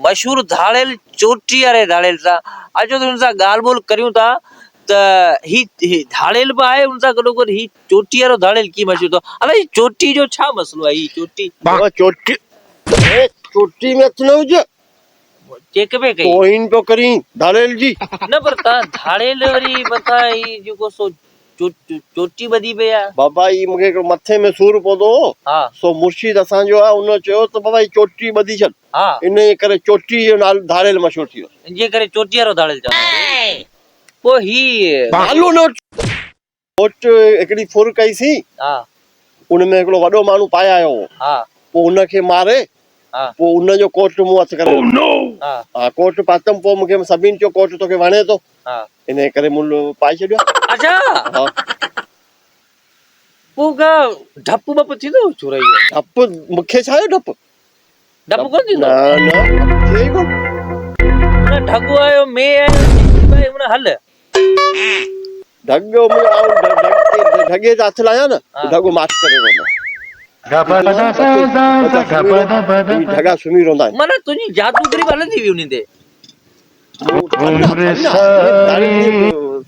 मशहूर धाड़ेल चोटी वारे धाड़ेल सा आज तो उनसा गाल बोल करियूं था त ही धाड़ेल बि आहे उनसा गॾोगॾु ही चोटी वारो धाड़ेल की मशहूर तो अरे चोटी जो छा मसलो आहे ही चोटी बाबा चोटी चोटी में न हुजे चेक पे कई तोहिन तो करी धाड़ेल जी न पर ता धाड़ेल वरी मथा ही जेको सो चोटी बदी पे आ बाबा ई मूंखे मथे में सूर पवंदो हा सो मुर्शिद असांजो आहे उन चयो त बाबा ई चोटी ॿधी छॾ हा इन करे चोटी जो नालो धाड़ेल मशहूर थी वियो जे करे चोटी वारो धाड़ेल चवंदा पो ही नालो न कोट हिकिड़ी फुर कईसीं हा उन में हिकिड़ो वॾो माण्हू पाए आयो हो हा पोइ उनखे मारे हा पोइ उनजो कोट मूं हथ करे हा हा कोट पातम पोइ मूंखे सभिनि चयो कोट तोखे वणे थो हा इन करे मुल पाए छॾियो अच्छा हा पो का ढप बप थींदो चोराई जो डपु मूंखे छा आहे डपु ढप कोन थींदो न थिए ई कोन उन ढगो आयो मे आयो भाई उन हल ढगो ढगे ते हथ लाया न ढगो माच करे ढगा सुम्ही रहंदा आहिनि माना तुंहिंजी जादूगरी बि हलंदी हुई उन ते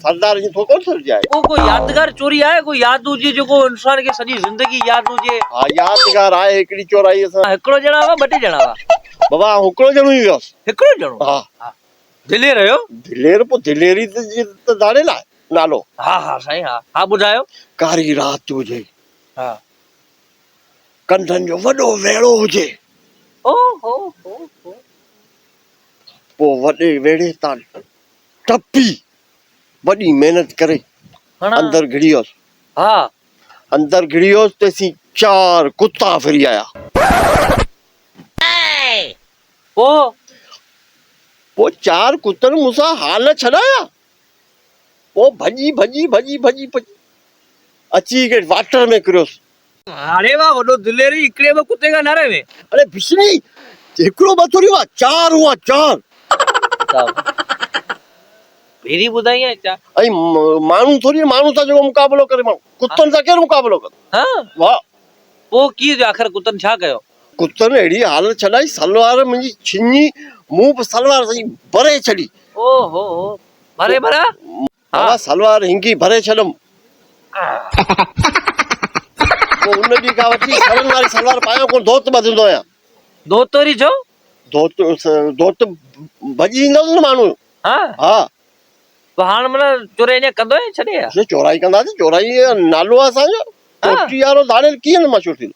सरदार जी थो कोन समझाए कोई यादगार चोरी आहे कोई याद हुजे जेको इंसान खे सॼी ज़िंदगी याद हुजे हा यादगार आहे हिकिड़ी चोराई असां हिकिड़ो ॼणा हुआ ॿ टे ॼणा हुआ बाबा हिकिड़ो ॼणो ई वियोसि हिकिड़ो ॼणो हा दिलेर हुयो दिलेर पोइ दिलेरी त धाड़ेल आहे नालो हा हा साईं हा हा ॿुधायो कारी रात हुजे हा कंधनि जो वॾो वेड़ो हुजे ओ हो हो पोइ वॾे वेड़े तां टपी वॾी महिनत करे अंदर घिड़ी वियोसि हा अंदर घिड़ी वियोसि तेसीं 4 कुत्ता फिरी आया पोइ 4 कुतनि मूंसां हाल छॾाया पोइ भॼी अची के वाटर में किरियोसि अरे वाह वॾो दिलेरी हिकिड़े में कुत्ते खां नारे में अरे बिश्नी हिकिड़ो ॿ थोरी हुआ 4 हुआ 4 भेरी ॿुधाई आहे छा ऐं माण्हू थोरी माण्हू सां जेको मुक़ाबलो करे माण्हू कुतनि सां केरु मुक़ाबलो करे हा वाह पोइ कीअं आख़िर कुतनि छा कयो कुतनि अहिड़ी हालत छॾाई सलवार मुंहिंजी छिञी मूं बि सलवार सॼी भरे छॾी ओ हो भरे भरा हा सलवार हिंगी भरे छॾियमि पोइ उन ॾींहं खां वठी सरनि वारी सलवार पायां कोन धोत ॿधंदो आहियां धोत वरी छो धोत भॼी ईंदो न माण्हू हा हा हाणे माना चोरी ईअं कंदो आहे छॾे आहे चोराई कंदासीं चोराई नालो आहे असांजो चोटी वारो धाड़ेल कीअं न मशहूरु थींदो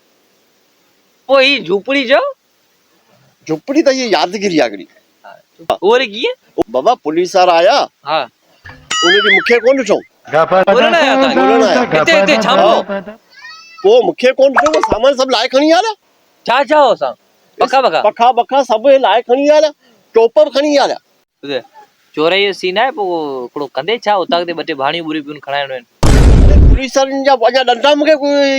पोइ ही झूपड़ी जो झुपड़ी त इहा यादगिरी आहे हिकिड़ी उहो वरी कीअं बाबा पुलिस वारा आया हा उन ॾींहुं मूंखे कोन ॾिठो ॻोल्हण आया तव्हां हिते हिते छामो पोइ मूंखे कोन ॾिठो सामान सभु लाहे खणी आया छा छा हो असां पखा पखा सभु लाहे खणी आया टोप बि खणी आया चोराई जो सीन आहे पोइ हिकिड़ो कंदे छा उतां ते ॿ टे भाणियूं ॿुरियूं पियूं खणाइणियूं आहिनि पुलिस वारनि जा अञा डंडा मूंखे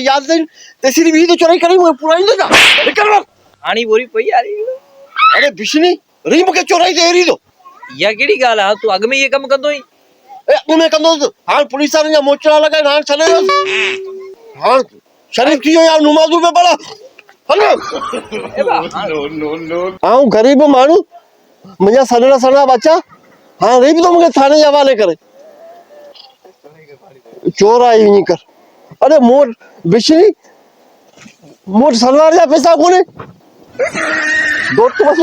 यादि आहिनि तेसिरी बि त चोराई करे मूंखे पुराईंदो छा हाणी ॿुरी पई यार अरे बिश्नी री मूंखे चोराई ते एरी थो इहा कहिड़ी ॻाल्हि आहे तूं अॻु में इहे कमु कंदो अॻु में कंदोसि हाणे पुलिस वारनि जा मोचड़ा लॻाए हाणे छॾे हाणे शरीफ़ थी वियो यार नुमाज़ूं पे पढ़ा हलो ग़रीब माण्हू मुंहिंजा सन्हा बच्चा हाणे री बि थो मूंखे थाने जे हवाले करे चोर आई वञी कर अरे मूं बिश्नी मूं सलवार जा पैसा कोन्हे दोस्त बस